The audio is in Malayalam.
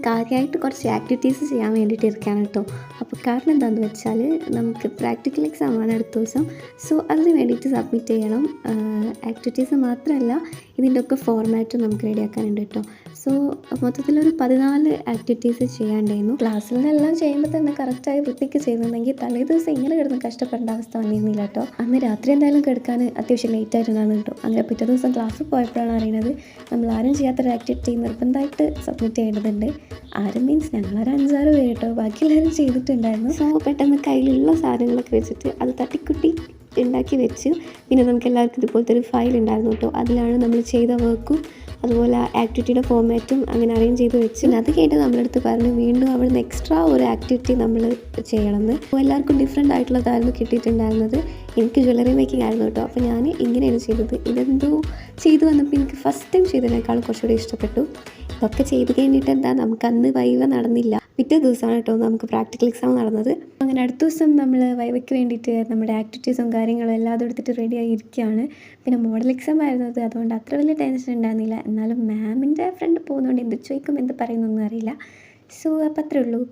കാര്യമായിട്ട് കുറച്ച് ആക്ടിവിറ്റീസ് ചെയ്യാൻ വേണ്ടിയിട്ട് ഇരിക്കുകയാണ് കേട്ടോ. അപ്പോൾ കാരണം എന്താണെന്ന് വെച്ചാൽ നമുക്ക് പ്രാക്ടിക്കൽ എക്സാമാണ് അടുത്ത ദിവസം. സോ അതിന് വേണ്ടിയിട്ട് സബ്മിറ്റ് ചെയ്യണം. ആക്ടിവിറ്റീസ് മാത്രമല്ല ഇതിൻ്റെയൊക്കെ ഫോർമാറ്റും നമുക്ക് റെഡിയാക്കാനുണ്ട് കേട്ടോ. സോ മൊത്തത്തിലൊരു 14 ആക്ടിവിറ്റീസ് ചെയ്യാണ്ടായിരുന്നു. ക്ലാസ്സിൽ നിന്നെല്ലാം ചെയ്യുമ്പോൾ തന്നെ കറക്റ്റായി വൃത്തിക്ക് ചെയ്യുന്നുണ്ടെങ്കിൽ തലേ ദിവസം ഇങ്ങനെ കിടന്ന് കഷ്ടപ്പെടേണ്ട അവസ്ഥ വന്നിരുന്നില്ല കേട്ടോ. അന്ന് രാത്രി എന്തായാലും കിടക്കാൻ അത്യാവശ്യം ലേറ്റ് ആയിട്ടുണ്ടായിരുന്നു കേട്ടോ. അങ്ങനെ പിറ്റേ ദിവസം ക്ലാസ്സിൽ പോയപ്പോഴാണ് അറിയുന്നത് നമ്മൾ ആരും ചെയ്യാത്തൊരു ആക്ടിവിറ്റി നിർബന്ധമായിട്ട് സബ്മിറ്റ് ചെയ്യേണ്ടതുണ്ട്. ആരും മീൻസ് ഞങ്ങളൊരു 5-6 പേര് കേട്ടോ, ബാക്കി എല്ലാവരും ചെയ്തിട്ടുണ്ടായിരുന്നു. സോ പെട്ടെന്ന് കയ്യിലുള്ള സാധനങ്ങളൊക്കെ വെച്ചിട്ട് അത് തട്ടിക്കുട്ടി ഉണ്ടാക്കി വെച്ച് പിന്നെ നമുക്ക് എല്ലാവർക്കും ഇതുപോലത്തെ ഒരു ഫയൽ ഉണ്ടായിരുന്നു കേട്ടോ. അതിലാണ് നമ്മൾ ചെയ്ത വർക്കും അതുപോലെ ആക്ടിവിറ്റിയുടെ ഫോർമാറ്റും അങ്ങനെ അറേഞ്ച് ചെയ്ത് വെച്ച് അത് കേട്ട് നമ്മളടുത്ത് പറഞ്ഞു വീണ്ടും അവിടുന്ന് എക്സ്ട്രാ ഒരു ആക്ടിവിറ്റി നമ്മൾ ചെയ്യണമെന്ന്. അപ്പോൾ എല്ലാവർക്കും ഡിഫറെൻ്റ് ആയിട്ടുള്ളതായിരുന്നു കിട്ടിയിട്ടുണ്ടായിരുന്നത്. എനിക്ക് ജ്വല്ലറി മേക്കിംഗ് ആയിരുന്നു കേട്ടോ. അപ്പോൾ ഞാൻ ഇങ്ങനെയാണ് ചെയ്തത്. ഇതെന്തോ ചെയ്തു വന്നപ്പോൾ എനിക്ക് ഫസ്റ്റ് ടൈം ചെയ്തതിനേക്കാളും കുറച്ചുകൂടി ഇഷ്ടപ്പെട്ടു. ഇതൊക്കെ ചെയ്ത് കഴിഞ്ഞിട്ട് എന്താ നമുക്ക് അന്ന് വൈവ നടന്നില്ല. പിറ്റേ ദിവസമാണ് കേട്ടോ നമുക്ക് പ്രാക്ടിക്കൽ എക്സാം നടന്നത്. അങ്ങനെ അടുത്ത ദിവസം നമ്മൾ വൈവയ്ക്ക് വേണ്ടിയിട്ട് നമ്മുടെ ആക്ടിവിറ്റീസും കാര്യങ്ങളും എല്ലാം എടുത്തിട്ട് റെഡിയായി ഇരിക്കുകയാണ്. പിന്നെ മോഡൽ എക്സാം ആയിരുന്നത്, അതുകൊണ്ട് അത്ര വലിയ ടെൻഷൻ ഉണ്ടായിരുന്നില്ല. എന്നാലും മാമിൻ്റെ ഫ്രണ്ട് പോകുന്നതുകൊണ്ട് എന്ത് ചോദിക്കും എന്ത് പറയുന്നൊന്നും അറിയില്ല. സോ അപ്പം അത്രേ ഉള്ളൂ.